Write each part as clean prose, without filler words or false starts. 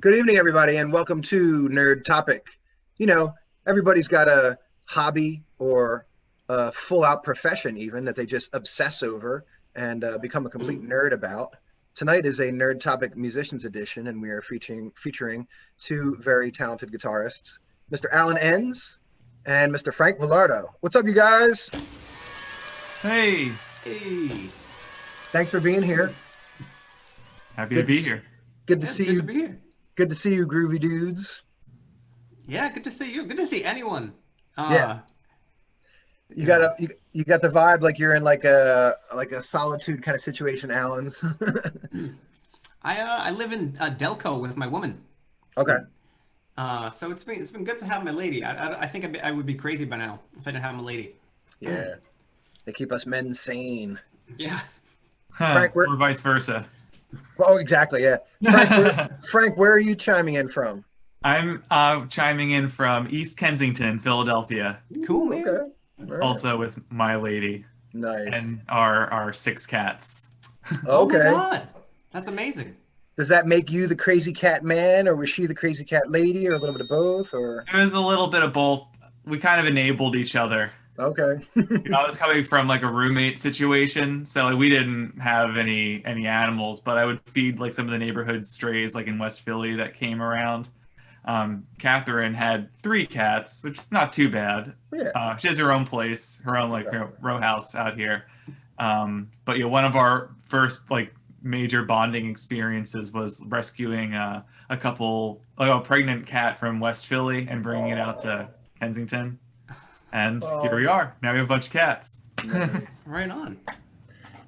Good evening, everybody, and welcome to Nerd Topic. You know, everybody's got a hobby or a full-out profession, even that they just obsess over and become a complete nerd about. Tonight is a Nerd Topic Musicians Edition, and we are featuring two very talented guitarists, Mr. Alan Enns and Mr. Frank VELARDO. What's up, you guys? Hey, Hey, Thanks for being here. happy to be here. Good to yeah, see good you. to be here. Good to see you, groovy dudes. Yeah, good to see you. Good to see anyone. Yeah. You You got know, you got the vibe like you're in like a solitude kind of situation, Alan's. I live in Delco with my woman. Okay. So it's been good to have my lady. I think I would be crazy by now if I didn't have my lady. Yeah. They keep us men sane. Yeah. Frank, where? Or vice versa. Oh, exactly. Yeah. Frank, where are you chiming in from? I'm chiming in from East Kensington, Philadelphia, Cool, Ooh, man. okay. All right. also with my lady Nice. and our six cats. Oh my Okay. God, that's amazing. Does that make you the crazy cat man, or was she the crazy cat lady, or a little bit of both, or? It was a little bit of both. We kind of enabled each other. Okay. I was coming from like a roommate situation, so like we didn't have any animals, but I would feed like some of the neighborhood strays like in West Philly that came around. Catherine had three cats, which not too bad. Yeah. She has her own place, her own like row house out here. But yeah, one of our first like major bonding experiences was rescuing a couple, like a pregnant cat from West Philly and bringing it out to Kensington. And here we are. Now we have a bunch of cats. Nice. Right on.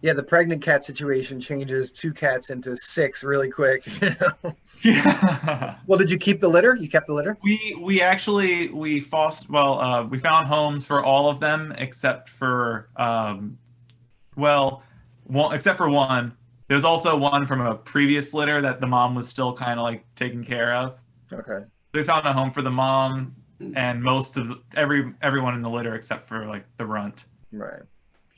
Yeah, the pregnant cat situation changes two cats into six really quick. Yeah. Well, did you keep the litter? You kept the litter? We actually we found homes for all of them except for except for one. There's also one from a previous litter that the mom was still kind of like taking care of. Okay. We found a home for the mom and most of everyone in the litter except for like the runt. Right.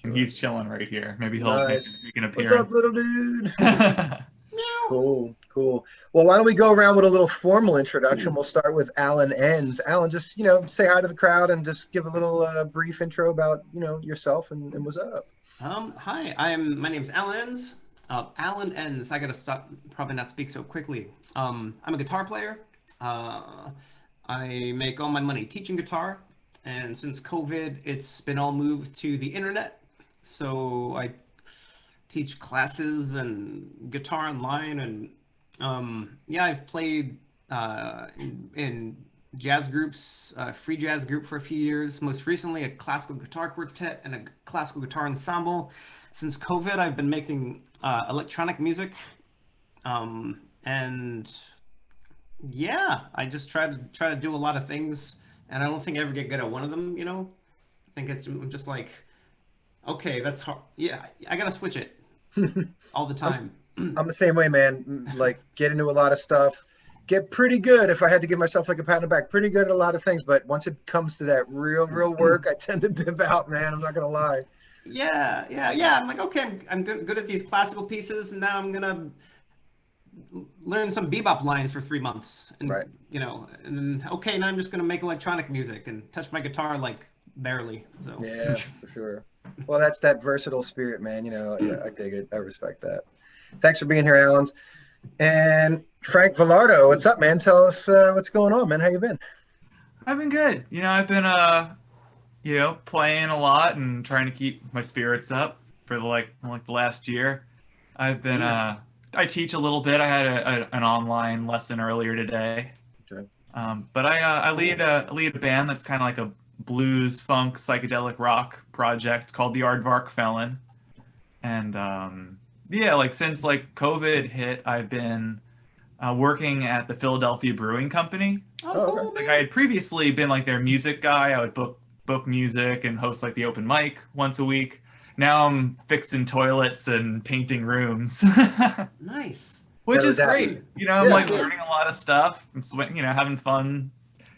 And he's chilling right here. Maybe he'll Nice. make an What's up, appearance. little dude? Meow. Cool. Well, why don't we go around with a little formal introduction? We'll start with Alan Enns. Alan, just say hi to the crowd and just give a little brief intro about yourself and what's up. Hi. My name's Alan Enns. Alan Enns. I gotta stop. Probably not speak so quickly. I'm a guitar player. I make all my money teaching guitar, and since COVID, it's been all moved to the internet. So I teach classes and guitar online, and yeah, I've played in jazz groups, free jazz group for a few years. Most recently, a classical guitar quartet and a classical guitar ensemble. Since COVID, I've been making electronic music, and yeah, I just try to do a lot of things, and I don't think I ever get good at one of them. I think I'm just like, okay, that's hard. Yeah, I gotta switch it all the time. I'm the same way, man. Like, get into a lot of stuff, get pretty good. If I had to give myself like a pat on the back, pretty good at a lot of things. But once it comes to that real work, I tend to dip out, man. I'm not gonna lie. Yeah. I'm like, okay, I'm good at these classical pieces, and now I'm gonna learn some bebop lines for 3 months, and Right. and then okay, now I'm just gonna make electronic music and touch my guitar like barely. So Yeah, for sure. Well, that's that versatile spirit, man. Yeah, I dig it. I respect that. Thanks for being here, Alan. And Frank VELARDO, what's up, man? Tell us what's going on, man. How you been? I've been good. I've been playing a lot and trying to keep my spirits up for the last year. I've been Yeah. I teach a little bit. I had an online lesson earlier today. Okay. But I lead a band that's kind of like a blues, funk, psychedelic rock project called the Aardvark Felon. And yeah, like since like COVID hit, I've been working at the Philadelphia Brewing Company. Oh, Oh, cool, okay. Like I had previously been like their music guy. I would book music and host like the open mic once a week. Now I'm fixing toilets and painting rooms, Nice. which Better is that. great. I'm Yeah. like learning a lot of stuff. I'm having fun.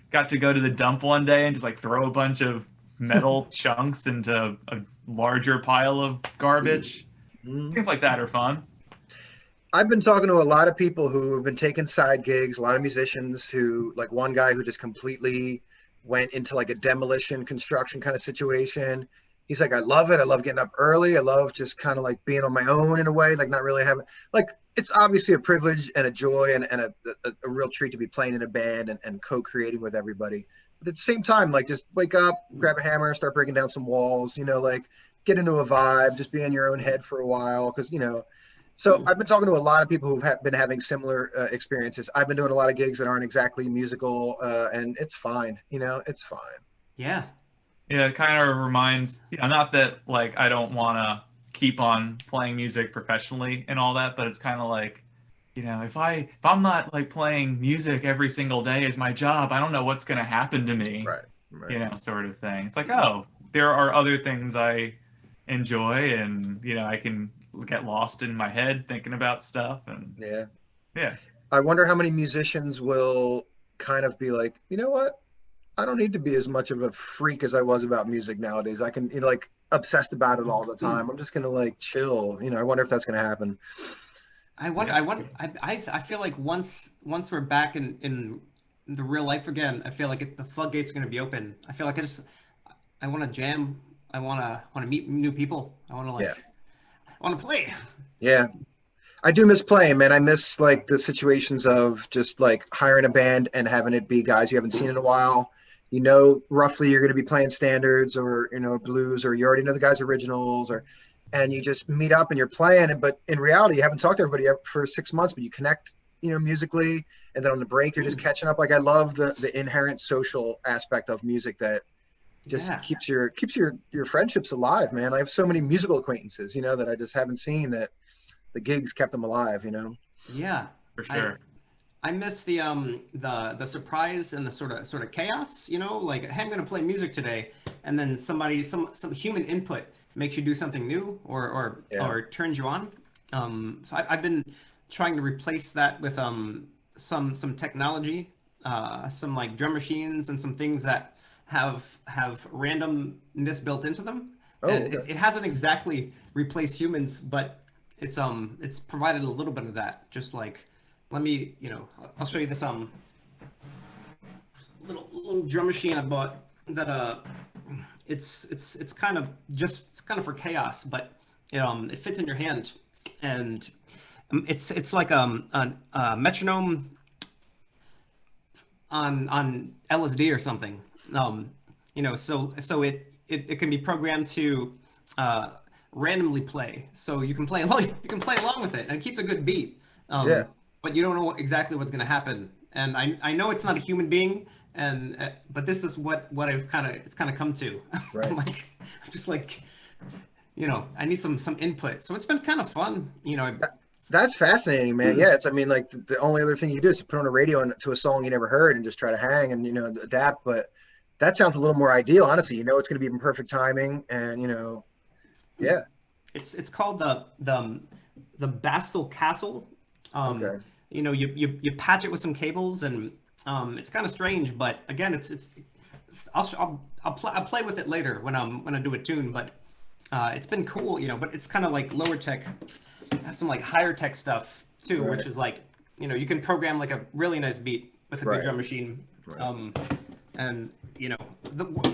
Got to go to the dump one day and just like throw a bunch of metal chunks into a larger pile of garbage. Mhm. Things like that are fun. I've been talking to a lot of people who have been taking side gigs, a lot of musicians who, like one guy who just completely went into like a demolition construction kind of situation. He's like, I love it. I love getting up early. I love just kind of like being on my own in a way, like not really having, like, it's obviously a privilege and a joy and a real treat to be playing in a band and co-creating with everybody. But at the same time, like just wake up, grab a hammer, start breaking down some walls, like get into a vibe, just be in your own head for a while. Cause so I've been talking to a lot of people who've been having similar experiences. I've been doing a lot of gigs that aren't exactly musical, and it's fine. It's fine. Yeah. Yeah, it kind of reminds, not that like I don't want to keep on playing music professionally and all that, but it's kind of like, if I'm not like playing music every single day as my job, I don't know what's going to happen to me. Right. Sort of thing. It's like, oh, there are other things I enjoy, and I can get lost in my head thinking about stuff. And yeah. I wonder how many musicians will kind of be like, you know what? I don't need to be as much of a freak as I was about music nowadays. I can, like obsessed about it all the time. I'm just gonna like chill. I wonder if that's gonna happen. I feel like once we're back in the real life again, I feel like the floodgates are going to be open. I feel like I want to jam. I want to meet new people. I want to I want to play. Yeah. I do miss playing, man. I miss like the situations of just like hiring a band and having it be guys you haven't seen in a while. Roughly you're going to be playing standards or, blues, or you already know the guys' originals, and you just meet up and you're playing. But in reality, you haven't talked to everybody for 6 months, but you connect, musically. And then on the break, you're just catching up. Like I love the inherent social aspect of music that just keeps your friendships alive, man. I have so many musical acquaintances, that I just haven't seen, that the gigs kept them alive, Yeah, for sure. I miss the surprise and the sort of chaos, like, hey, I'm gonna play music today, and then some human input makes you do something new or turns you on. So I've been trying to replace that with some technology, some like drum machines and some things that have randomness built into them. And it hasn't exactly replaced humans, but it's provided a little bit of that. Just like, let me, I'll show you this little drum machine I bought that it's kind of for chaos, but it fits in your hand, and it's like a metronome on LSD or something. So it can be programmed to randomly play, so you can play along with it, and it keeps a good beat. But you don't know exactly what's going to happen. And I know it's not a human being, and but this is what it's kind of come to. Right. I'm just like, I need some input. So it's been kind of fun, That's fascinating, man. Yeah, I mean, like the only other thing you do is put on a radio to a song you never heard and just try to hang and adapt. But that sounds a little more ideal, honestly. It's going to be in perfect timing, and yeah. It's called the Bastel Castle. Okay. You patch it with some cables, and it's kind of strange, but again, I'll play with it later when I do a tune. But it's been cool, But it's kind of like lower tech. Has some like higher tech stuff too, which is like, you can program like a really nice beat with a good drum machine. Right. And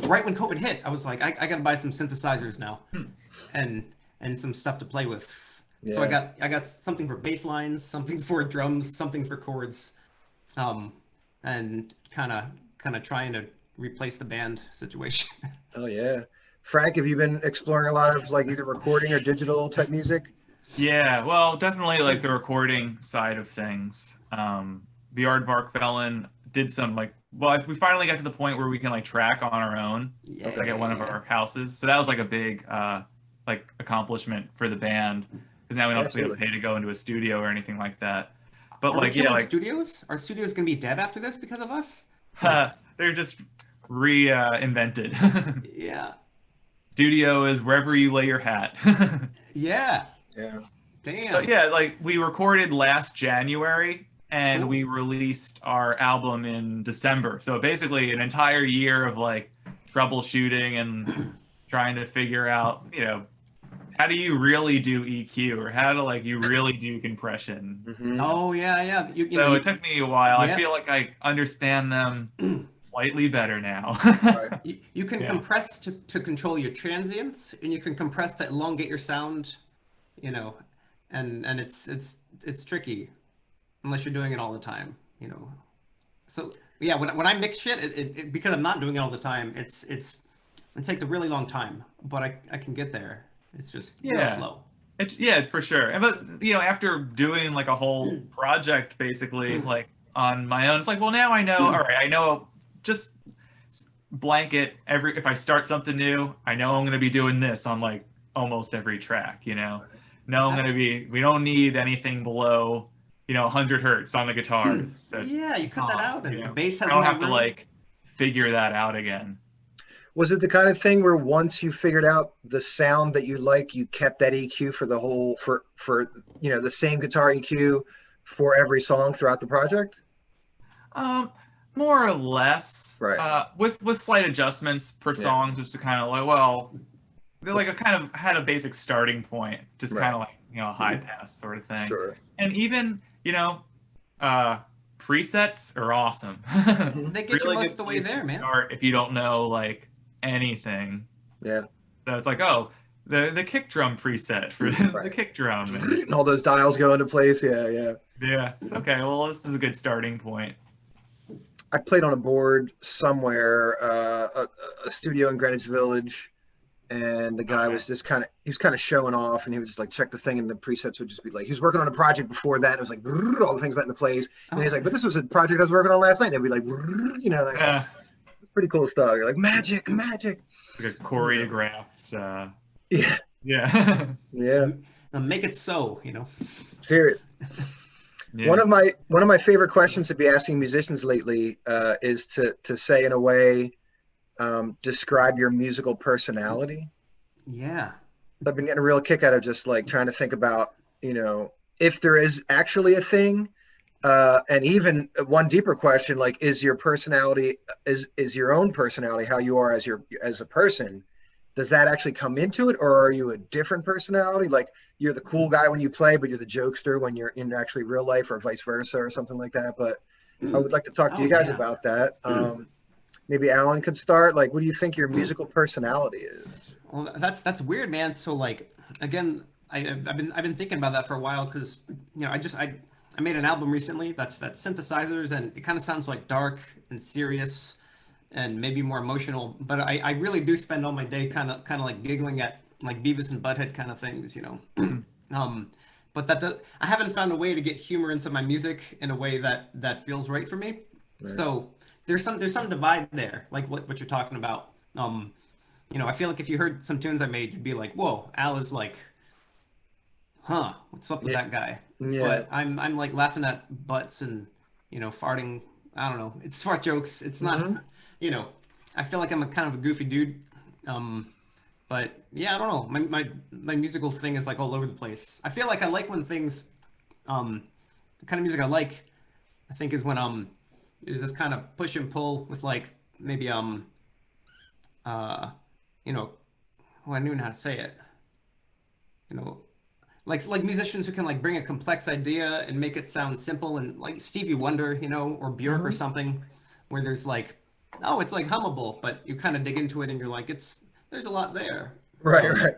right when COVID hit, I was like, I gotta buy some synthesizers now, and some stuff to play with. Yeah. So I got something for bass lines, something for drums, something for chords, and kind of trying to replace the band situation. Oh yeah, Frank, have you been exploring a lot of like either recording or digital type music? Yeah, well, definitely like the recording side of things. The Aardvark Felon did some we finally got to the point where we can like track on our own, like at one of our houses. So that was like a big accomplishment for the band, because now we don't have to pay to go into a studio or anything like that. But studios? Are studios gonna be dead after this because of us? They're just reinvented. Yeah. Studio is wherever you lay your hat. Yeah. Yeah. Damn. So yeah, like we recorded last January and we released our album in December. So basically an entire year of like troubleshooting and trying to figure out, how do you really do EQ, or how to like you really do compression. Mm-hmm. Oh yeah. So it took me a while. Yeah. I feel like I understand them slightly better now. Right. You can Yeah. compress to control your transients, and you can compress to elongate your sound, you know, and it's tricky unless you're doing it all the time, you know. So yeah, when I mix shit, because I'm not doing it all the time, it takes a really long time, but I can get there. It's just real Yeah. slow. Yeah, for sure. But after doing like a whole project basically like on my own, it's like, well, now I know. All right, I know just blanket if I start something new, I know I'm gonna be doing this on like almost every track. No, I'm gonna be. We don't need anything below 100 hertz on the guitars. So Yeah, you cut that out, and the bass I has don't more have to room. like figure that out again. Was it the kind of thing where once you figured out the sound that you like, you kept that EQ for the whole for the same guitar EQ for every song throughout the project? Um, More or less, Right. with slight adjustments per Yeah. song, just to kind of like, well, they're like a kind of had a basic starting point, just Right. kind of like a high pass sort of thing. Sure. And even presets are awesome. They get you Really most good of the way place there, to man. start if you don't know like anything. Yeah. So it's like, oh, the kick drum preset for the Right. kick drum. And all those dials go into place. Yeah, yeah. Yeah, it's okay. Well, this is a good starting point. I played on a board somewhere, a studio in Greenwich Village, and the guy was just he was kind of showing off, and he was just like, check the thing, and the presets would just be like, he was working on a project before that, and it was like, all the things went into place, and he's like, but this was a project I was working on last night, and it'd be like, like, pretty cool stuff. You're like, magic. Like a choreographed. Yeah. Yeah. Yeah. Make it so, Serious. Yeah. One of my favorite questions to be asking musicians lately is to say in a way, describe your musical personality. Yeah. I've been getting a real kick out of just like trying to think about, if there is actually a thing, and even one deeper question, like, is your personality, is your own personality, how you are as a person, does that actually come into it, or are you a different personality? Like you're the cool guy when you play, but you're the jokester when you're in actually real life, or vice versa, or something like that. But I would like to talk to you guys about that. Maybe Alan could start. Like, what do you think your musical personality is? Well, that's weird, man. So like, again, I've been thinking about that for a while because I made an album recently that's synthesizers, and it kind of sounds like dark and serious and maybe more emotional. But I really do spend all my day kind of like giggling at like Beavis and Butthead kind of things, But I haven't found a way to get humor into my music in a way that feels right for me. Right. So there's some divide there, like what you're talking about. I feel like if you heard some tunes I made, you'd be like, "Whoa, Al is like, huh, what's up with that guy?" Yeah. But I'm like laughing at butts and farting. I don't know. It's fart jokes. It's not, I feel like I'm a kind of a goofy dude. But yeah, I don't know. My musical thing is like all over the place. I feel like I like when things, the kind of music I like, I think is when there's this kind of push and pull with like maybe I don't even know how to say it. Like musicians who can like bring a complex idea and make it sound simple, and like Stevie Wonder, or Björk or something, where there's like, oh, it's like hummable, but you kind of dig into it and you're like, there's a lot there. Right.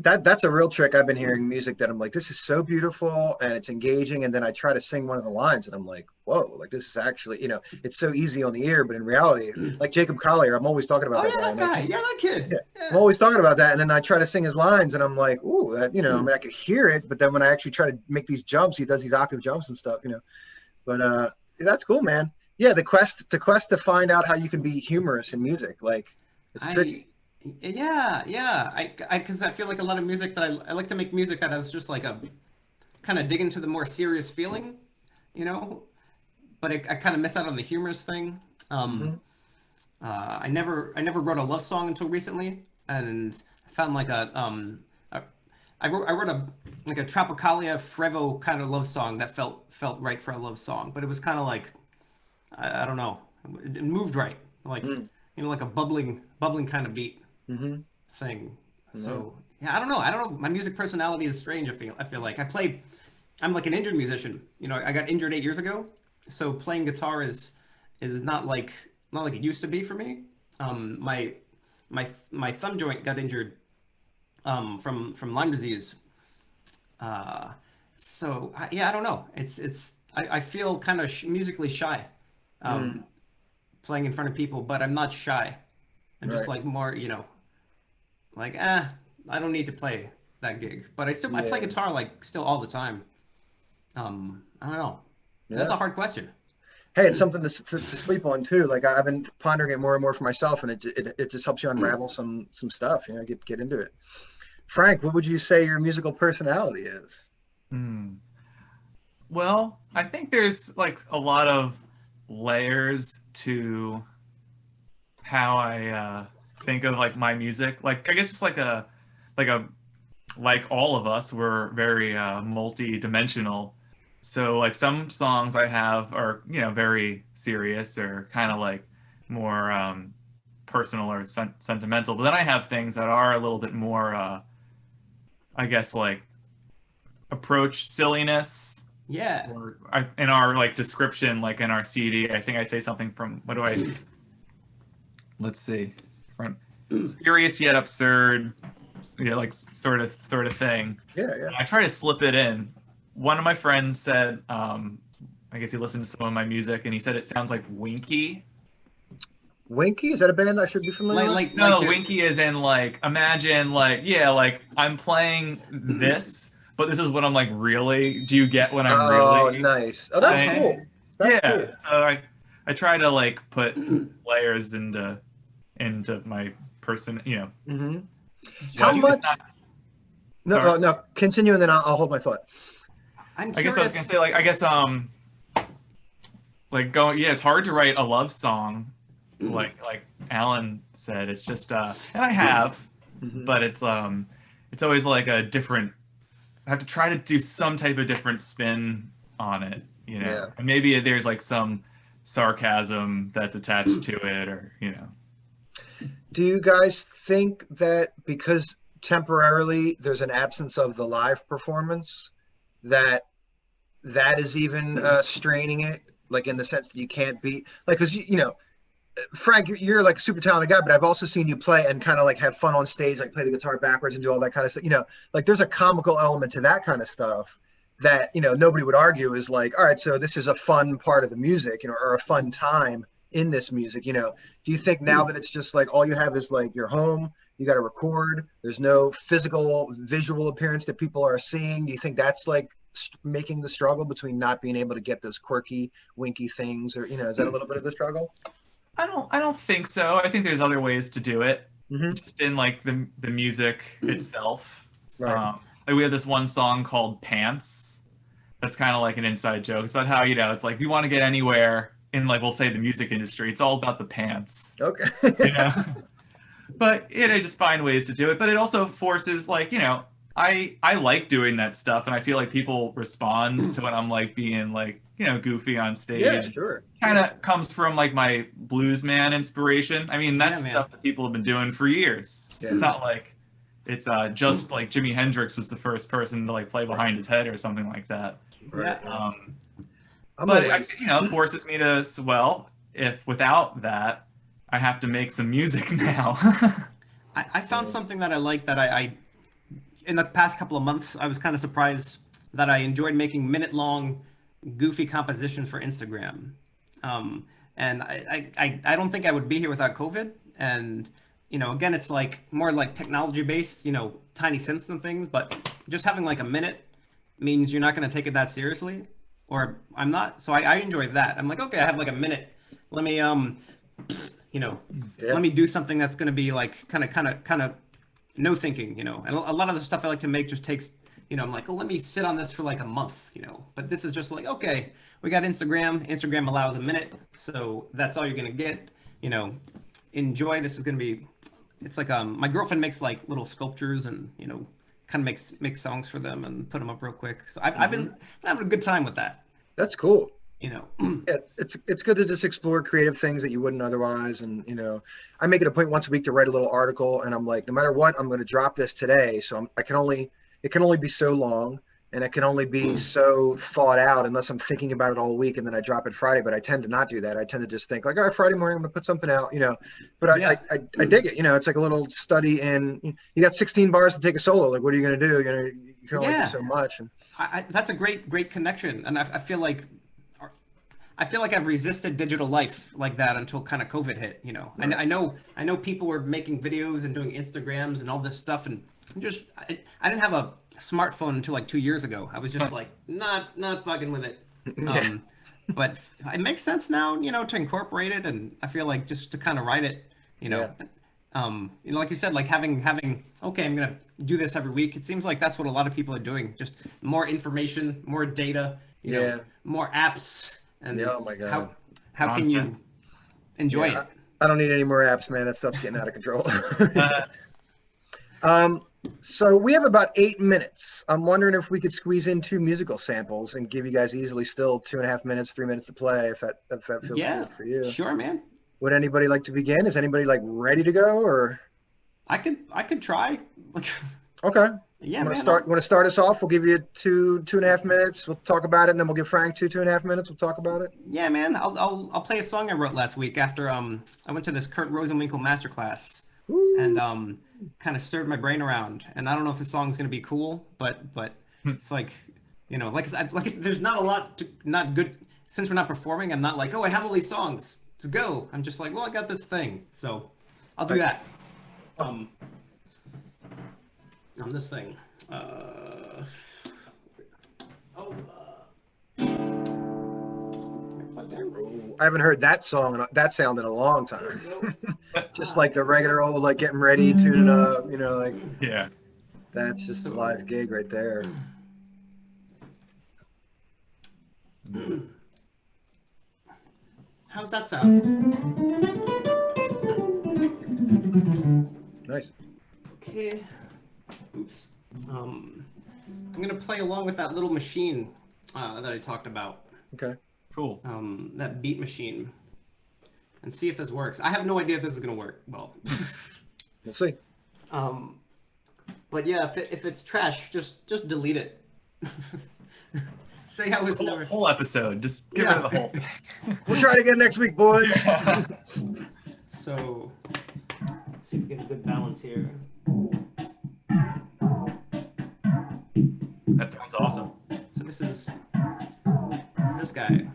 That's a real trick. I've been hearing music that I'm like, this is so beautiful and it's engaging, and then I try to sing one of the lines and I'm like, whoa, like this is actually, it's so easy on the ear, but in reality, like Jacob Collier, I'm always talking about that guy. Yeah, that kid. Yeah. I'm always talking about that, and then I try to sing his lines and I'm like, ooh, that, I mean, I could hear it, but then when I actually try to make these jumps, he does these octave jumps and stuff, but that's cool, man. Yeah, the quest to find out how you can be humorous in music, like it's tricky. Yeah. Because I feel like a lot of music that I like to make music that has just like a kind of dig into the more serious feeling, but I kind of miss out on the humorous thing. I never wrote a love song until recently, and I found like I wrote a like a Tropicalia Frevo kind of love song that felt right for a love song, but it was kind of like I don't know, it moved right, like like a bubbling kind of beat thing. So yeah, I don't know. I don't know. My music personality is strange. I feel like I'm like an injured musician. You know, I got injured 8 years ago, so playing guitar is not like it used to be for me. My thumb joint got injured from Lyme disease. Uh, yeah, I don't know. I feel kind of musically shy, Mm, um, playing in front of people, but I'm not shy. I'm just right. like more, like I don't need to play that gig, but I play Yeah. guitar like still all the time. I don't know. That's Yeah. a hard question. Hey, it's something to sleep on too. Like I've been pondering it more and more for myself, and it just helps you unravel some stuff. You know, get into it. Frank, what would you say your musical personality is? Hmm. Well, I think there's like a lot of layers to how I think of like my music. Like I guess it's like a like all of us, we're very multi-dimensional. So like some songs I have are, very serious or kind of like more personal or sentimental. But then I have things that are a little bit more, I guess, like approach silliness. Yeah. Or in our like description, like in our CD, I think I say something from what do I? Let's see, from serious yet absurd, like sort of thing. Yeah, yeah. And I try to slip it in. One of my friends said, I guess he listened to some of my music, and he said it sounds like Winky. Winky, is that a band I should be familiar Like with? like No, like no, your Winky is in like imagine like yeah, like I'm playing this, but this is what I'm like really. Do you get what I'm Oh, really nice. Oh, that's okay. cool. saying? That's cool. Yeah. So I try to like put layers into my person. Hmm. How But Do you, it's much? not. No, Sorry. no. Continue, and then I'll hold my thought. I'm I guess I was gonna curious. say like I guess like going yeah, it's hard to write a love song like Alan said. It's just and I have, Hmm. but it's always like a different. I have to try to do some type of different spin on it, Yeah. and maybe there's like some sarcasm that's attached to it, or. Do you guys think that because temporarily there's an absence of the live performance, that that is even straining it, like in the sense that you can't be like, because Frank, you're like a super talented guy, but I've also seen you play and kind of like have fun on stage, like play the guitar backwards and do all that kind of stuff. Like there's a comical element to that kind of stuff that nobody would argue is like, all right, so this is a fun part of the music, or a fun time in this music. Do you think now that it's just like all you have is like your home, you got to record, there's no physical visual appearance that people are seeing? Do you think that's like making the struggle between not being able to get those quirky, winky things, or is that a little bit of the struggle? I don't think so. I think there's other ways to do it, Hmm. just in like the music itself. Right. Like we have this one song called Pants. That's kind of like an inside joke. It's about how, it's like if you want to get anywhere in like we'll say the music industry, it's all about the pants. Okay. You know? But I just find ways to do it. But it also forces like, I like doing that stuff, and I feel like people respond to when I'm like being like, goofy on Yeah, stage. sure. Kind of comes from like my blues man inspiration. I mean, Yeah, that's man. stuff that people have been doing for years. Yeah. It's not like it's just like Jimi Hendrix was the first person to like play behind his head or something like that. Right. Yeah. I'm But always. it forces me to, well, if without that, I have to make some music now. I found something that I like that I in the past couple of months I was kind of surprised that I enjoyed making minute-long goofy compositions for Instagram. Um, and I don't think I would be here without COVID. And again, it's like more like technology based, tiny synths and things, but just having like a minute means you're not going to take it that seriously, or I'm not. So I enjoy that. I'm like, okay, I have like a minute. Let me Yeah. let me do something that's going to be like kind of no thinking. And a lot of the stuff I like to make just takes, I'm like, oh, let me sit on this for like a month. But this is just like, okay, we got Instagram allows a minute, so that's all you're going to get. Enjoy. This is going to be, it's like my girlfriend makes like little sculptures, and kind of makes songs for them and put them up real quick. So I've been having a good time with that. That's cool. you know. Yeah, it's good to just explore creative things that you wouldn't otherwise. And I make it a point once a week to write a little article, and I'm like, no matter what, I'm going to drop this today. So it can only be so long, and it can only be so thought out unless I'm thinking about it all week, and then I drop it Friday. But I tend to not do that. I tend to just think like, all right, Friday morning I'm going to put something out, But Yeah. I dig it. It's like a little study in. You got 16 bars to take a solo. Like, what are you going to do? You can only do so much. And That's a great connection, and I feel like I've resisted digital life like that until kind of COVID hit. Right. I know people were making videos and doing Instagrams and all this stuff, and I didn't have a smartphone until like 2 years ago. I was just like not fucking with it. But it makes sense now, to incorporate it, and I feel like just to kind of write it, like you said, like having okay, I'm gonna do this every week. It seems like that's what a lot of people are doing. Just more information, more data, more apps. And oh my God. how can you enjoy it? I don't need any more apps, man. That stuff's getting out of control. So we have about 8 minutes. I'm wondering if we could squeeze in 2 musical samples and give you guys easily still 2.5 minutes, 3 minutes to play if that feels good for you. Sure, man. Would anybody like to begin? Is anybody like ready to go, or? I could try. Okay. Yeah, You man. want to start us off? We'll give you 2.5 minutes. We'll talk about it, and then we'll give Frank 2.5 minutes. We'll talk about it. Yeah, man. I'll play a song I wrote last week after I went to this Kurt Rosenwinkel masterclass. Woo. And kind of stirred my brain around. And I don't know if the song's gonna be cool, but it's like, like I said, there's not a lot not good since we're not performing. I'm not like, oh, I have all these songs, let's go. I'm just like, well, I got this thing, so I'll do that. On this thing. I haven't heard that that sound in a long time. Just like the regular old, like getting ready, tuning up, like. Yeah. That's just a live gig right there. How's that sound? Nice. Okay. Oops. I'm gonna play along with that little machine that I talked about. Okay. Cool. That beat machine, and see if this works. I have no idea if this is gonna work. Well, We'll see. But yeah, if it's trash, just delete it. Say I was never. Whole episode. Just get rid of the whole thing. We'll try it again next week, boys. So, see if we get a good balance here. That sounds awesome. So this is this guy.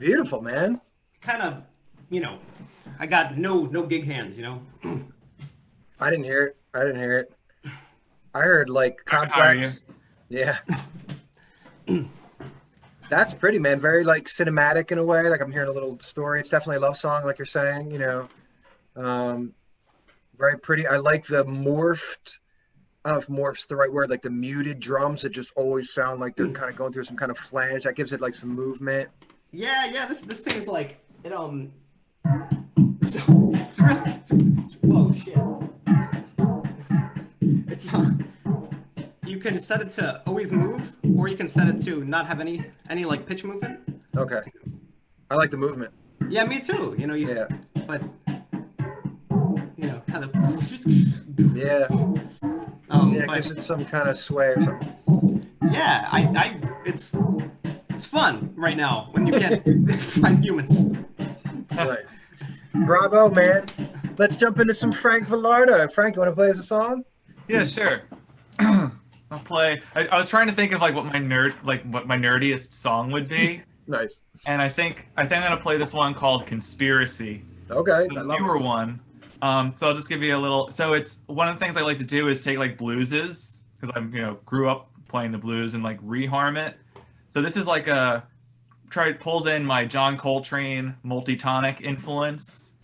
Beautiful, man. Kind of, I got no gig hands, I didn't hear it. I didn't hear it. I heard like I can hire complex. Yeah. That's pretty, man. Very like cinematic in a way. Like I'm hearing a little story. It's definitely a love song, like you're saying, Very pretty. I like the morphed. I don't know if morph's the right word, like the muted drums that just always sound like they're kind of going through some kind of flange. That gives it like some movement. Yeah. This thing is like it it's really whoa shit. It's you can set it to always move, or you can set it to not have any like pitch movement. Okay. I like the movement. Yeah, me too. Yeah. But how the Yeah. Yeah, it gives it some kind of sway or something. Yeah, it's fun right now when you can't find humans. Nice. Bravo, man. Let's jump into some Frank VELARDO. Frank, you want to play us a song? Yeah, sure. I'll play. I was trying to think of like what my nerdiest song would be. Nice. And I think I'm gonna play this one called Conspiracy. Okay. The newer one. So I'll just give you a little. So it's one of the things I like to do is take like blueses, because I'm grew up playing the blues, and like reharm it. So this is like pulls in my John Coltrane multi-tonic influence,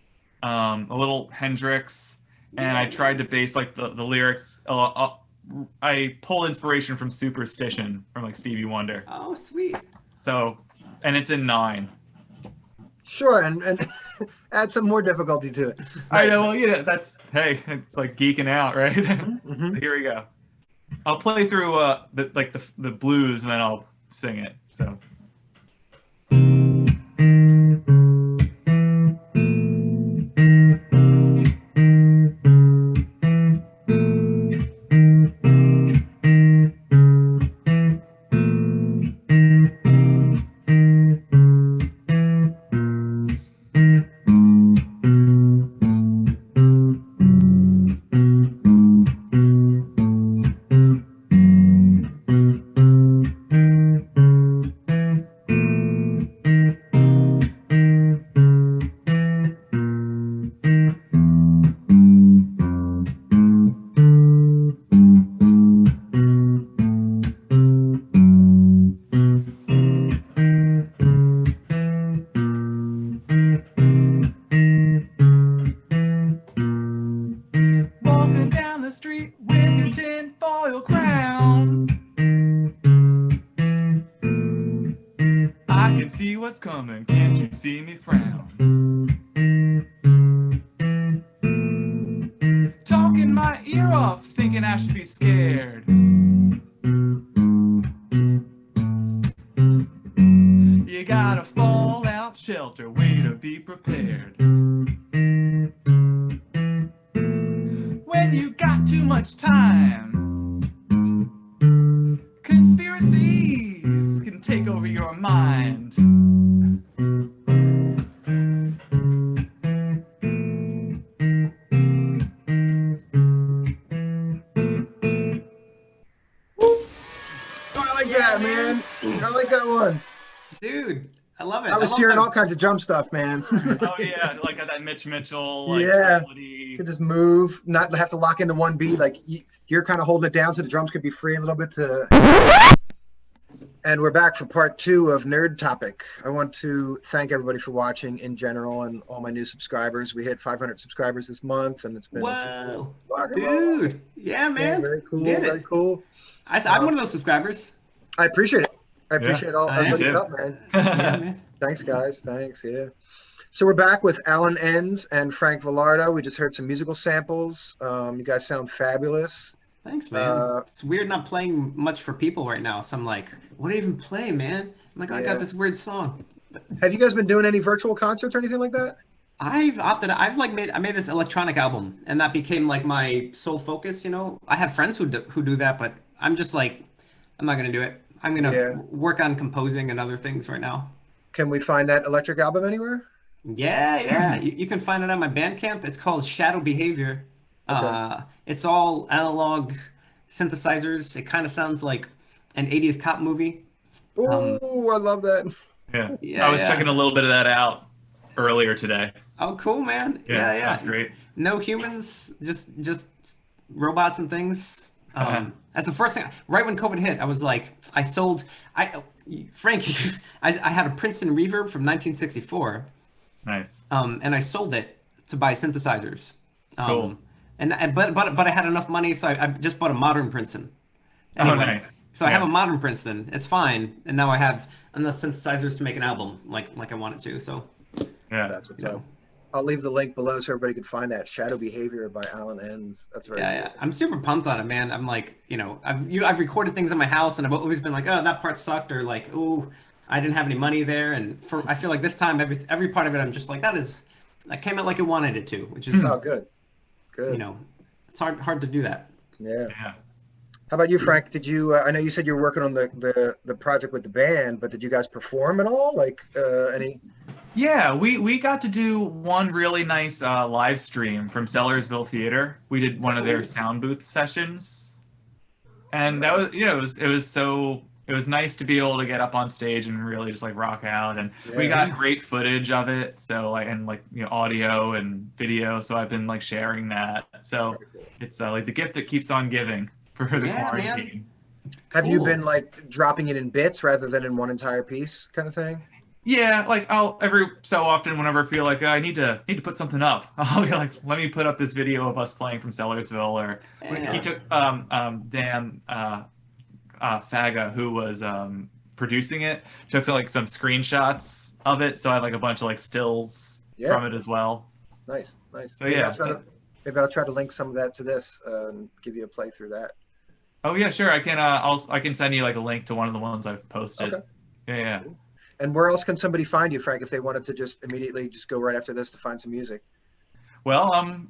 a little Hendrix, and I tried to base like the lyrics. I pulled inspiration from Superstition from like Stevie Wonder. Oh, sweet. So, and it's in 9. Sure, and add some more difficulty to it. Nice. I know. Well, that's it's like geeking out, right? Mm-hmm. Here we go. I'll play through the blues, and then I'll sing it. So. Street with your tinfoil crown. I can see what's coming, can't you see me frown? Talking my ear off, thinking I should be scared. You got a fallout shelter, way to be prepared. When you got too much time, conspiracies can take over your mind. I like that, man. I like that one. Dude, I love it. I was hearing all kinds of jump stuff, man. Oh yeah, like that Mitch Mitchell. Like, yeah, quality. You could just move, not have to lock into one beat. Like you're kind of holding it down so the drums could be free a little bit to. And we're back for part 2 of Nerd Topic. I want to thank everybody for watching in general and all my new subscribers. We hit 500 subscribers this month, and it's been whoa, dude. Yeah, man. Yeah, very cool. Very cool. I'm one of those subscribers. I appreciate it. I appreciate all everybody's help, man. Yeah, man. Thanks, guys. Thanks. Yeah. So we're back with Alan Enns and Frank VELARDO. We just heard some musical samples. You guys sound fabulous. Thanks, man. It's weird not playing much for people right now. So I'm like, what do I even play, man? I'm like, I got this weird song. Have you guys been doing any virtual concerts or anything like that? I made this electronic album, and that became like my sole focus. I have friends who do that, but I'm just like, I'm not gonna do it. I'm gonna work on composing and other things right now. Can we find that electric album anywhere? Yeah. You can find it on my Bandcamp. It's called Shadow Behavior. Okay. It's all analog synthesizers. It kind of sounds like an 80s cop movie. Ooh, I love that. Yeah. Yeah, I was yeah. checking a little bit of that out earlier today. Oh, cool, man. Yeah, Yeah, sounds yeah. great. No humans, just robots and things. That's the first thing. Right when COVID hit, I was like, I sold. Frank, I had a Princeton Reverb from 1964, Nice. and I sold it to buy synthesizers. Cool. But I had enough money, so I just bought a modern Princeton. Oh, Anyway, nice. so I have a Yeah. modern Princeton. It's fine, and now I have enough synthesizers to make an album like I wanted to. So, Yeah. That's what's you up. know, I'll leave the link below so everybody can find that. Shadow Behavior by Alan Enns. That's very yeah, yeah. cool. I'm super pumped on it, man. I'm like, I've recorded things in my house, and I've always been like, oh, that part sucked, or like, oh, I didn't have any money there. And I feel like this time, every part of it, I'm just like, that came out like it wanted it to, which is, Oh, good. Good. it's hard to do that. Yeah. Yeah. How about you, Frank? Did you? I know you said you were working on the project with the band, but did you guys perform at all? Like any? Yeah, we got to do one really nice live stream from Sellersville Theater. We did one of their sound booth sessions, and that was it was nice to be able to get up on stage and really just like rock out. And we Yeah. got great footage of it, so audio and video. So I've been like sharing that. So it's like the gift that keeps on giving for the Yeah, man. quarantine. Have you Cool. been like dropping it in bits rather than in one entire piece, kind of thing? Yeah, like I'll every so often whenever I feel like I need to put something up, I'll be like, let me put up this video of us playing from Sellersville. Or Yeah. he took Dan Faga, who was producing it, took some screenshots of it, so I have like a bunch of like stills Yeah. from it as well. Nice, nice. So yeah. Maybe I'll try to link some of that to this and give you a play through that. Oh yeah, sure. I can send you like a link to one of the ones I've posted. Okay. Yeah. And where else can somebody find you, Frank, if they wanted to just immediately just go right after this to find some music? Well,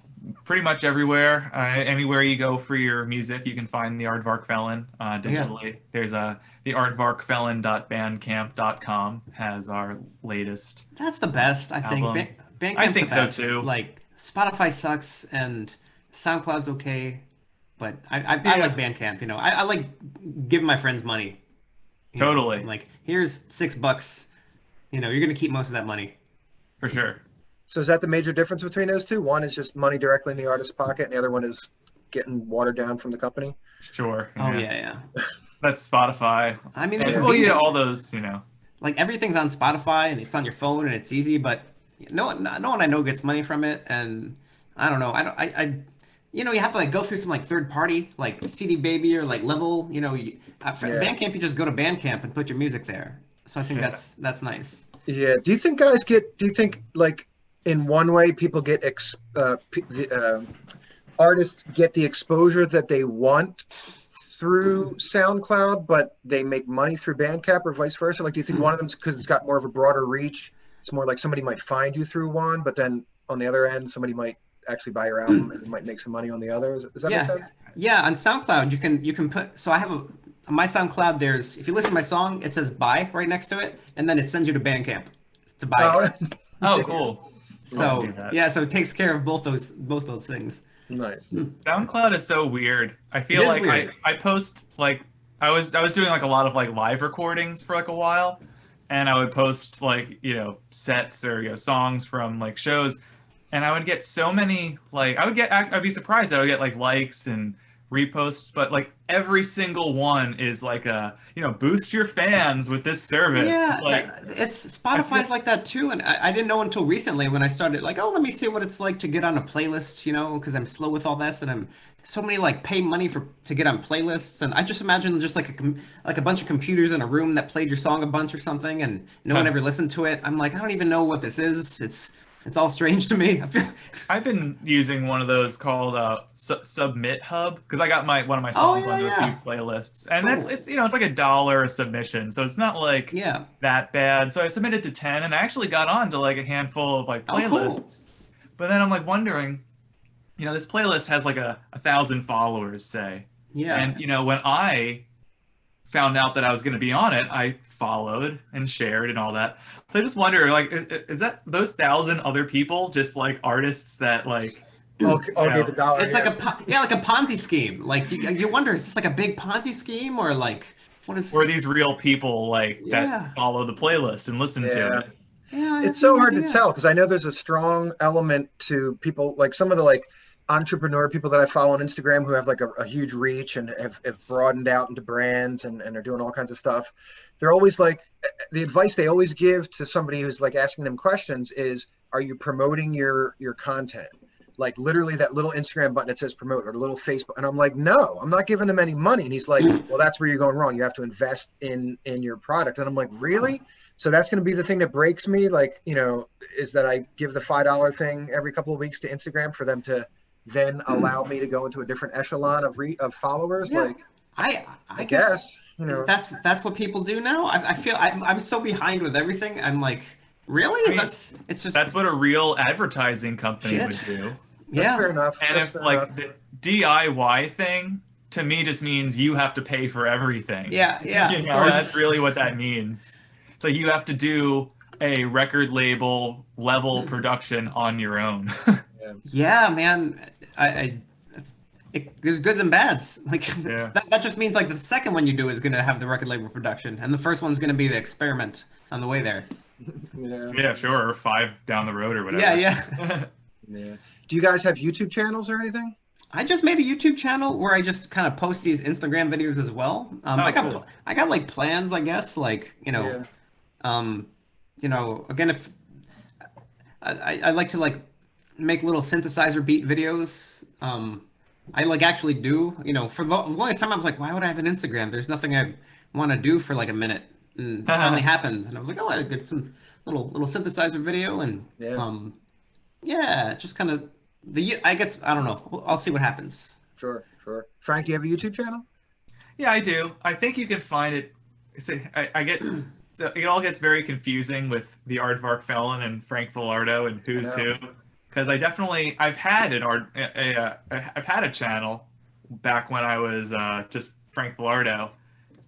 pretty much everywhere. Anywhere you go for your music, you can find the Aardvark Felon digitally. There's the aardvarkfelon.bandcamp.com has our latest. That's the best, I think. Album. Bandcamp's I think the so, best. too. Like Spotify sucks and SoundCloud's okay, but I Yeah. like Bandcamp. I like giving my friends money. Totally. Like, here's $6. You're gonna keep most of that money. For sure. So is that the major difference between those two? One is just money directly in the artist's pocket, and the other one is getting watered down from the company? Sure. Oh yeah. That's Spotify. I mean, And, it's well, yeah, convenient. all those, Like everything's on Spotify and it's on your phone and it's easy, but no one I know gets money from it, and I don't know. You have to like go through some like third party like CD Baby or like Level. Bandcamp, you just go to Bandcamp and put your music there. So I think Yeah. that's nice. Yeah. Do you think like in one way people get artists get the exposure that they want through SoundCloud, but they make money through Bandcamp, or vice versa? Like, do you think one of them's because it's got more of a broader reach? It's more like somebody might find you through one, but then on the other end, somebody might actually buy your album and might make some money on the other. Does that make sense? Yeah, on SoundCloud you can put. So I have on my SoundCloud. There's, if you listen to my song, it says buy right next to it, and then it sends you to Bandcamp to buy it. Oh, cool. So do that. yeah, so it takes care of both those things. Nice. SoundCloud is so weird. I feel It is like weird. I post like I was doing like a lot of like live recordings for like a while, and I would post like sets or songs from like shows, and I would get so many like I'd be surprised that I would get like likes and reposts, but like every single one is like a boost your fans with this service. Yeah, It's like it's Spotify's like that too, and I didn't know until recently when I started like, oh, let me see what it's like to get on a playlist, because I'm slow with all this, and I'm so many like pay money to get on playlists, and I just imagine just like a bunch of computers in a room that played your song a bunch or something, and no one ever listened to it. I'm like, I don't even know what this is. It's all strange to me. I've been using one of those called Submit Hub, because I got one of my songs onto a few playlists, and Cool. it's it's like $1 a submission, so it's not like that bad. So I submitted to 10, and I actually got on to like a handful of like playlists. But then I'm like wondering, this playlist has like 1,000 followers, say. Yeah. And when I found out that I was going to be on it, I followed and shared and all that. So I just wonder, like, is that those 1,000 other people just like artists that like? Okay, the dollar. It's like like a Ponzi scheme. Like you wonder, is this like a big Ponzi scheme, or like Or these real people like Yeah. that follow the playlist and listen to it. Yeah, I It's have no so hard to idea. tell because I know there's a strong element to people like some of the like entrepreneur people that I follow on Instagram who have like a huge reach and have broadened out into brands and are doing all kinds of stuff. They're always like the advice they always give to somebody who's like asking them questions is, are you promoting your content? Like literally that little Instagram button that says promote or the little Facebook. And I'm like, no, I'm not giving them any money. And he's like, well, that's where you're going wrong. You have to invest in your product. And I'm like, really? So that's going to be the thing that breaks me. Like, you know, is that I give the $5 thing every couple of weeks to Instagram for them to then allow me to go into a different echelon of followers. Yeah. Like, I guess you know, that's what people do now. I feel I'm so behind with everything. I'm like, really? I mean, it's just that's what a real advertising company Shit. would do. yeah. fair enough. And That's if fair like enough. the DIY thing to me just means you have to pay for everything. Yeah, yeah. You know, that's really what that means. So you have to do a record label level production on your own. Yeah, man. There's goods and bads. Like Yeah. that just means like the second one you do is gonna have the record label production, and the first one's gonna be the experiment on the way there. Yeah. Yeah, sure. Or 5 down the road or whatever. Yeah, yeah. Yeah. Do you guys have YouTube channels or anything? I just made a YouTube channel where I just kind of post these Instagram videos as well. Cool. I got like plans, I guess, like again, if I like to like make little synthesizer beat videos. I like actually do, for the longest time I was like, why would I have an Instagram? There's nothing I want to do for like a minute. And it finally happened. And I was like, oh, I get some little synthesizer video and just kind of I guess, I don't know. I'll see what happens. Sure. Frank, do you have a YouTube channel? Yeah, I do. I think you can find it. I get so it all gets very confusing with the Aardvark Felon and Frank VELARDO and who's who. Because I've had I've had a channel back when I was just Frank VELARDO,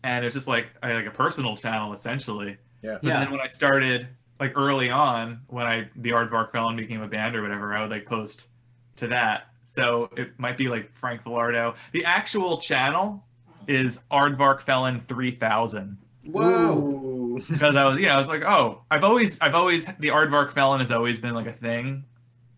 and it's just like a personal channel essentially. Yeah. But then when I started like early on, when the Aardvark Felon became a band or whatever, I would like post to that. So it might be like Frank VELARDO. The actual channel is Aardvark Felon 3000. Whoa. Because I was like, oh, I've always the Aardvark Felon has always been like a thing.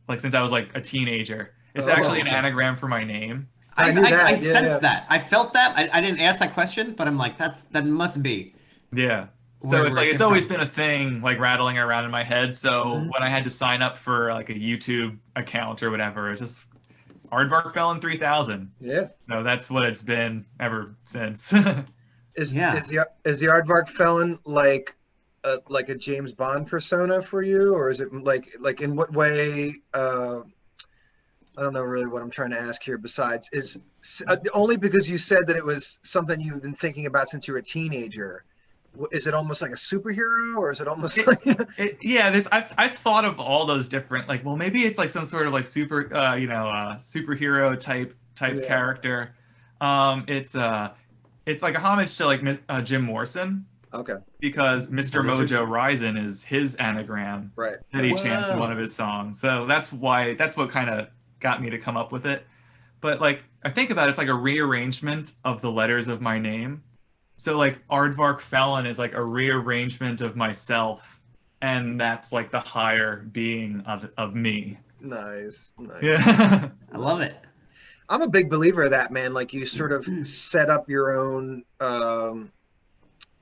Like since I was like a teenager. It's actually an anagram for my name. I sensed that. I felt that. I didn't ask that question, but I'm like, that must be. Yeah. So Where it's like it's always been a thing like rattling around in my head. So when I had to sign up for like a YouTube account or whatever, it's just Aardvark Felon 3000. Yeah. So that's what it's been ever since. Is the Aardvark Felon like a James Bond persona for you, or is it like in what way? I don't know really what I'm trying to ask here. Besides, is only because you said that it was something you've been thinking about since you were a teenager. Is it almost like a superhero, or is it almost I've thought of all those different like, well, maybe it's like some sort of like superhero type character. It's like a homage to like Jim Morrison. Okay. Because Mr. Mojo Rising is his anagram right. that he chants in one of his songs. So that's what kind of got me to come up with it. But like I think about it, it's like a rearrangement of the letters of my name. So like Aardvark Felon is like a rearrangement of myself, and that's like the higher being of me. Nice. Yeah. I love it. I'm a big believer of that, man. Like you sort of set up your own I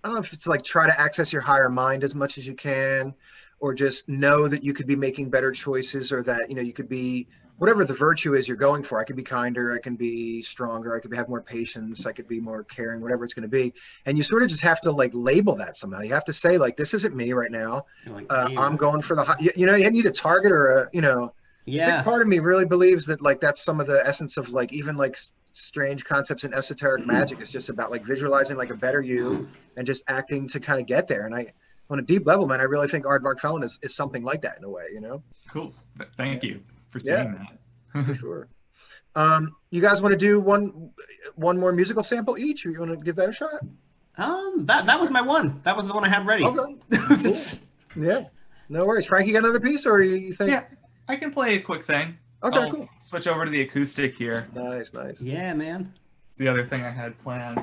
don't know if it's like try to access your higher mind as much as you can, or just know that you could be making better choices, or that, you could be whatever the virtue is you're going for. I could be kinder, I can be stronger, I could have more patience, I could be more caring, whatever it's going to be. And you sort of just have to like label that somehow. You have to say like, this isn't me right now. I'm going for the high, you need a target or a, big part of me really believes that like that's some of the essence of like even like strange concepts in esoteric magic. It's just about like visualizing like a better you and just acting to kind of get there. And I, on a deep level, man, I really think Aardvark Felon is something like that in a way, Cool. Thank you for saying that. For sure. You guys want to do one more musical sample each, or you want to give that a shot? That was my one. That was the one I had ready. Okay. Cool. Yeah. No worries. Frank, you got another piece, or you think? Yeah, I can play a quick thing. Okay, cool. Switch over to the acoustic here. Nice. Yeah, man. The other thing I had planned.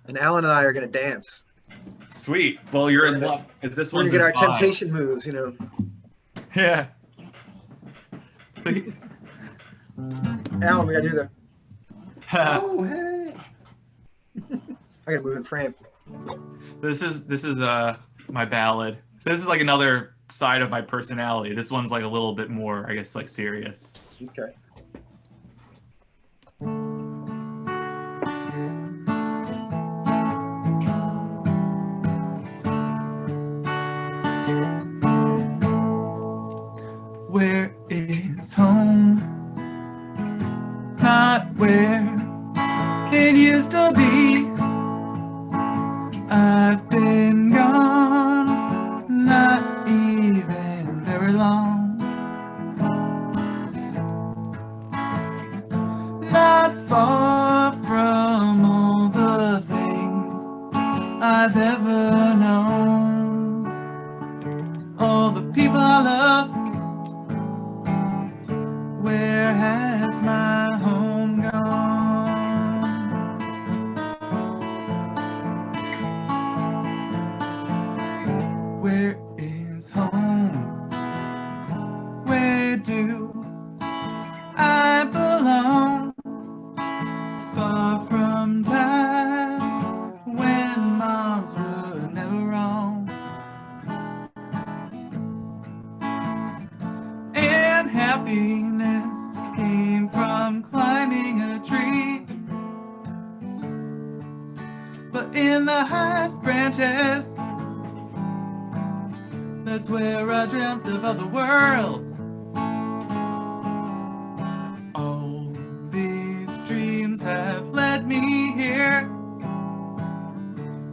And Alan and I are gonna dance. Sweet. Well, you're in luck because this We're one's gonna get our in five. temptation moves, you know. Yeah. Alan, we gotta do the. Oh, hey. I gotta move in frame. This is my ballad. So this is like another side of my personality. This one's like a little bit more, I guess, like serious. Okay. Where is home? It's not where it used to be. I've been gone, not even very long. Not far from all the things I've ever known. All the people I love. Where has my home gone? Where is home? Where do I belong? Far from times when moms were never wrong. And happiness came from climbing a tree. But in the highest branches, that's where I dreamt of other worlds. All these dreams have led me here,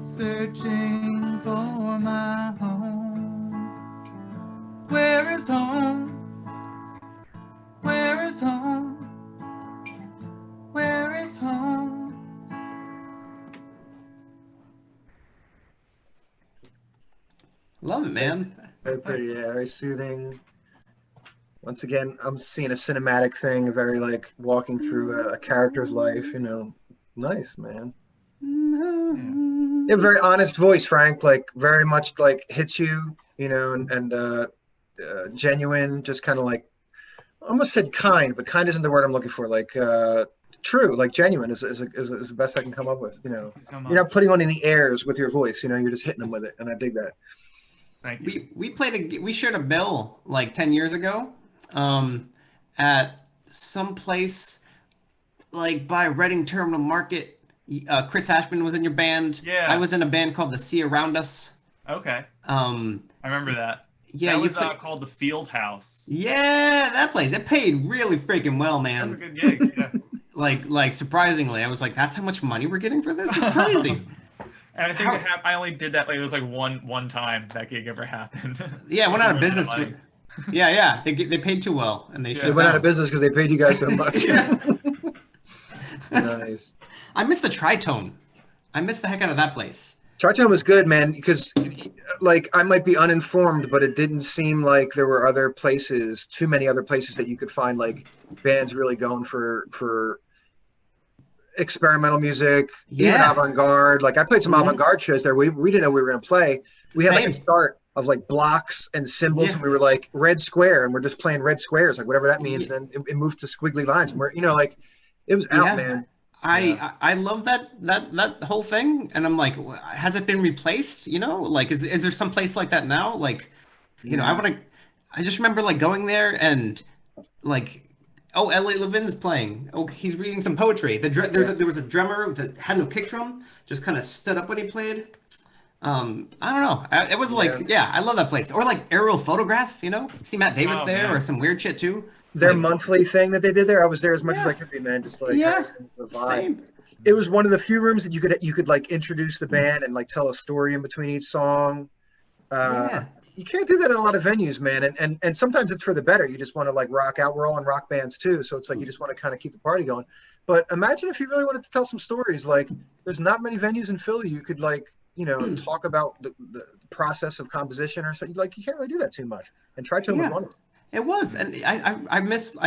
searching for my home. Where is home? Where is home? Where is home? Love it, man. Very pretty, yeah, very soothing. Once again, I'm seeing a cinematic thing, very like walking through a character's life, you know. Nice, man. You have a very honest voice, Frank, like very much like hits you, you know, and genuine, just kind of like, I almost said kind, but kind isn't the word I'm looking for. Like true, like genuine is the best I can come up with. You know, you're not putting on any airs with your voice. You know, you're just hitting them with it, and I dig that. Thank you. We shared a bill like 10 years ago, at some place like by Reading Terminal Market. Chris Ashman was in your band. Yeah. I was in a band called The Sea Around Us. Okay. I remember that. Yeah, that was called the Field House. Yeah, that place. It paid really freaking well, man. That was a good gig. Yeah. like surprisingly, I was like, that's how much money we're getting for this? It's crazy. And I think I only did that, like, it was like one time that gig ever happened. Yeah, it went out of business. Yeah. They paid too well, and they went out of business because they paid you guys so much. Yeah. Nice. I miss the Tritone. I miss the heck out of that place. Tritone was good, man, because like I might be uninformed, but it didn't seem like there were too many other places that you could find like bands really going for experimental music, even avant-garde. Like I played some avant-garde shows there. We didn't know we were going to play. We had like a start of like blocks and symbols, and we were like red square, and we're just playing red squares, like whatever that means. And then it moved to squiggly lines, and we're, you know, like it was out, man. I love that whole thing, and I'm like, has it been replaced? You know, like is there some place like that now? Like, you know, I just remember like going there and like, oh, L.A. Levin's playing. Oh, he's reading some poetry. There was a drummer that had no kick drum, just kind of stood up when he played. I don't know. It was like, I love that place. Or like Aerial Photograph, you know? See Matt Davis there, or some weird shit too. Their monthly thing that they did there, I was there as much as I could be, man. Just like the vibe. Same. It was one of the few rooms that you could like introduce the band and like tell a story in between each song. You can't do that in a lot of venues, man. And sometimes it's for the better. You just want to like rock out. We're all in rock bands too, so it's like you just want to kind of keep the party going. But imagine if you really wanted to tell some stories. Like there's not many venues in Philly you could like, you know, talk about the process of composition or something. Like you can't really do that too much. And Tritone was one of them. It was, and I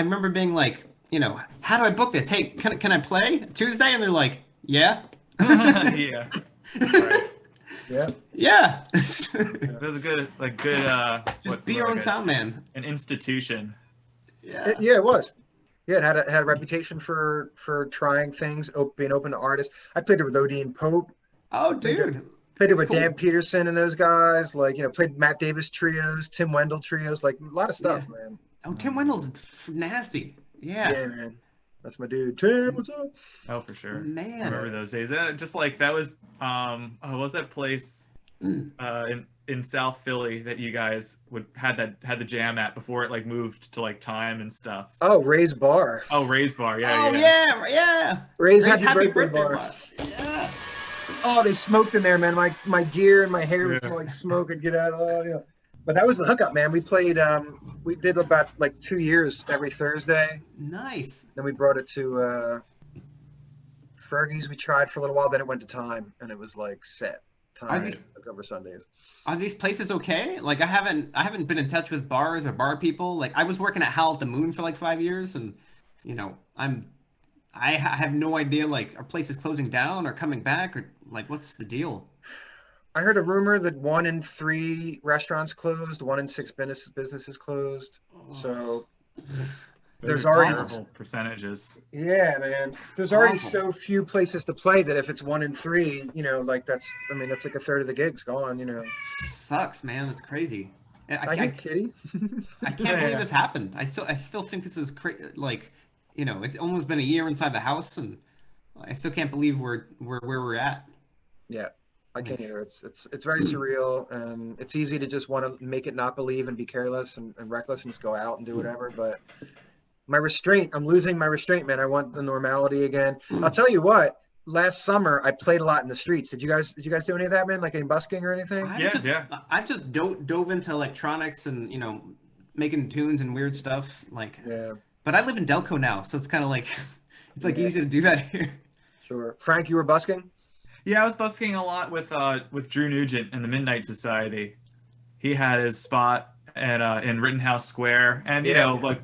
remember being like, you know, how do I book this? Hey, can I play Tuesday? And they're like, yeah. Yeah. Right. Yeah. Yeah. It was a good, Just be your own sound man. an institution. Yeah. Yeah, it was. Yeah, it had a reputation for trying things, being open to artists. I played it with Odin Pope. Oh, Played it, dude. played it That's with cool. Dan Peterson and those guys. Like, played Matt Davis trios, Tim Wendell trios, like a lot of stuff, Yeah. man. Oh, Tim Wendell's nasty. Yeah. Yeah, man. That's my dude. Tim, what's up? Oh, for sure. Man. I remember those days. Just like that was, what was that place in South Philly that you guys had the jam at before it like moved to like Time and stuff? Oh, Ray's Bar. Oh, Ray's Bar. Yeah, Oh, yeah. Ray's Ray's Happy Birthday Bar. Yeah. Oh, they smoked in there, man. My gear and my hair would smell like smoke and get out. Oh, yeah. But that was the hookup, man. We played. We did about like 2 years every Thursday. Nice. Then we brought it to Fergie's. We tried for a little while. Then it went to Time, and it was like set Time over Sundays. Are these places okay? Like I haven't been in touch with bars or bar people. Like I was working at Howl at the Moon for like 5 years, and I have no idea. Like are places closing down or coming back or like what's the deal? I heard a rumor that 1 in 3 restaurants closed, 1 in 6 businesses closed. So there's already terrible percentages. Yeah, man. There's already Awful. so few places to play that if it's 1 in 3, like that's like a third of the gigs gone. Sucks, man. That's crazy. I get Kitty. I can't believe this happened. I still think this is like, it's almost been a year inside the house, and I still can't believe we're where we're at. Yeah, I can't either. It's very surreal, and it's easy to just want to make it not believe and be careless and reckless and just go out and do whatever. But I'm losing my restraint, man. I want the normality again. I'll tell you what. Last summer, I played a lot in the streets. Did you guys do any of that, man? Like any busking or anything? I've just dove into electronics and making tunes and weird stuff. Like, Yeah. But I live in Delco now, so it's kind of like it's like easy to do that here. Sure. Frank, you were busking? Yeah, I was busking a lot with Drew Nugent and the Midnight Society. He had his spot at in Rittenhouse Square, and like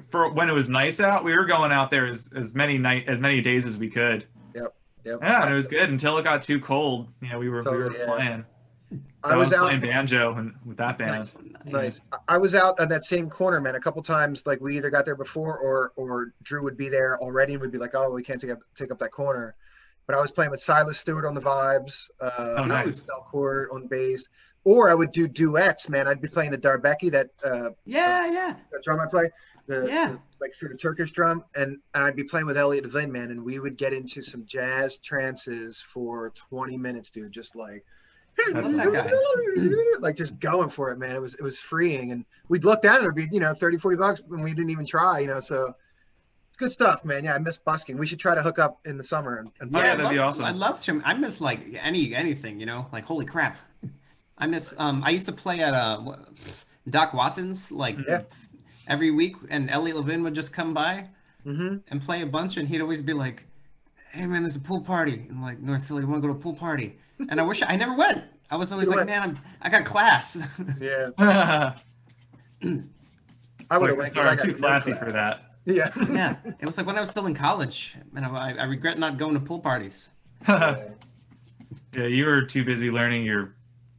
for when it was nice out, we were going out there as many days as we could. Yep. Yeah, and it was good until it got too cold. We were playing. I was out playing banjo with that band. Nice. I was out on that same corner, man, a couple times. Like we either got there before or Drew would be there already and would be like, "Oh, we can't take up that corner." But I was playing with Silas Stewart on the vibes, nice. Delcourt on bass, or I would do duets, man. I'd be playing the Darbecki, that drum I play, the like sort of Turkish drum, and I'd be playing with Elliot Devlin, man, and we would get into some jazz trances for 20 minutes, dude, just like. That guy. Like just going for it, man. It was freeing, and we'd look down and it'd be $30-$40 when we didn't even try, so it's good stuff, man. Yeah, I miss busking. We should try to hook up in the summer and that'd be awesome. I'd love to. I miss like anything, like holy crap. I miss I used to play at Doc Watson's like every week, and Elliot Levin would just come by and play a bunch, and he'd always be like, "Hey man, there's a pool party in like North Philly. You want to go to a pool party?" And I wish I never went. I was always like, man, I got class. Yeah. I would have went. I'm too classy for that. Yeah. Yeah. It was like when I was still in college, and I regret not going to pool parties. Yeah, you were too busy learning your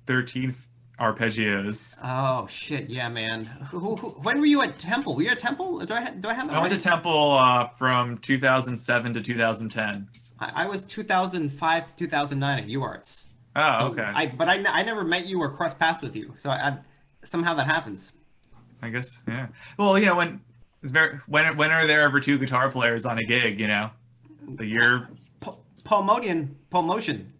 13th arpeggios. Oh shit, yeah, man. When were you at Temple? Were you at Temple? Do I have that? I went to Temple from 2007 to 2010. I was 2005 to 2009 at UArts. Oh, so okay. I never met you or crossed paths with you. So somehow that happens. I guess, yeah. Well, when are there ever 2 guitar players on a gig? The year. Paul Motion.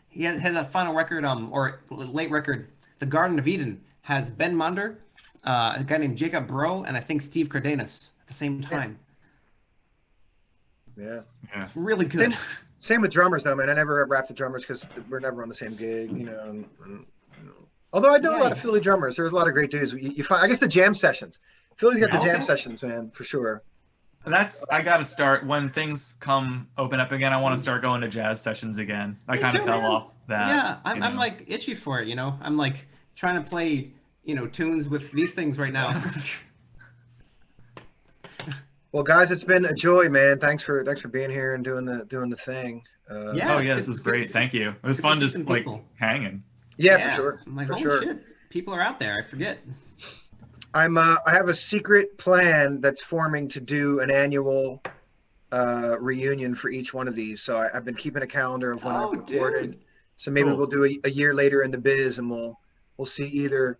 He had that final record, or late record, The Garden of Eden, has Ben Monder, a guy named Jacob Bro, and I think Steve Cardenas at the same time. Yeah. It's really good. Same with drummers, though, man. I never rap the drummers because we're never on the same gig, Although I know a lot of Philly drummers. There's a lot of great dudes. You find, I guess, the jam sessions. Philly's got the jam sessions, man, for sure. I got to start when things open up again. I want to start going to jazz sessions again. I kind of fell off that. Yeah, I'm like itchy for it, I'm like trying to play, tunes with these things right now. Well, guys, it's been a joy, man. Thanks for being here and doing the thing. Yeah, Oh it's yeah, good- this was good to great. see- Thank you. It was good to fun see just some like people. hanging. Yeah, for sure. I'm like, For holy sure. shit, people are out there. I forget. I have a secret plan that's forming to do an annual reunion for each one of these. So I've been keeping a calendar of when I've Oh, recorded. dude. So maybe Cool. we'll do a year later in the biz, and we'll see either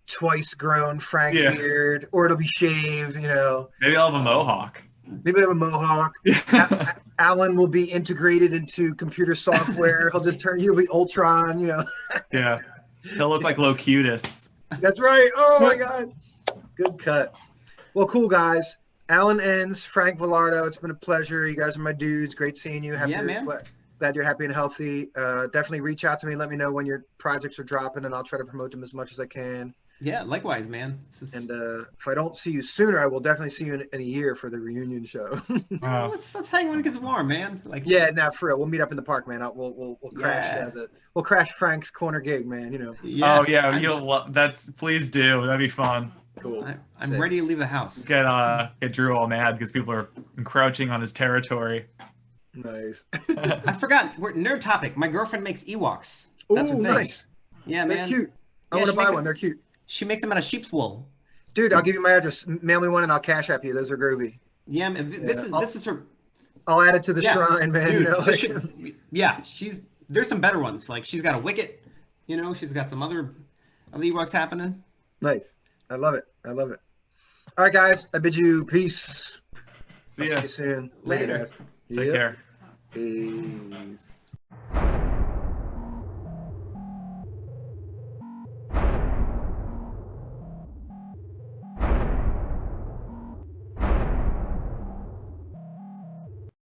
twice grown Frank Yeah. beard, or it'll be shaved. You know, Maybe I'll have a mohawk. maybe I have a mohawk. Yeah. Alan will be integrated into computer software. He'll just turn. He'll be Ultron. You know. Yeah. He'll look like Locutus. That's right. Oh my God. Good cut. Well, cool guys. Alan Enns, Frank Velardo. It's been a pleasure. You guys are my dudes. Great seeing you. Yeah, man. Glad you're happy and healthy. Definitely reach out to me. Let me know when your projects are dropping, and I'll try to promote them as much as I can. Yeah, likewise, man. And if I don't see you sooner, I will definitely see you in a year for the reunion show. Wow. Let's hang when it gets warm, man. Like Yeah, now for real, we'll meet up in the park, man. We'll crash we'll crash Frank's corner gig, man. You know. Yeah, oh yeah, that's please do. That'd be fun. Cool. I'm ready to leave the house. Get Drew all mad because people are encroaching on his territory. Nice. I forgot. We're nerd topic. My girlfriend makes Ewoks. That's her Ooh, thing. nice. Yeah, They're man. cute. I Yeah, want to she buy makes one. They're cute. She makes them out of sheep's wool. Dude, I'll give you my address. Mail me one and I'll cash app you. Those are groovy. Yeah, man. This is her. I'll add it to the shrine, man. Dude, You know, yeah, there's some better ones. Like she's got a Wicket. You know, she's got some other Ewoks happening. Nice. I love it. I love it. All right, guys. I bid you peace. See I'll ya. see you soon. Later. Guys. Take Yep. care. Peace.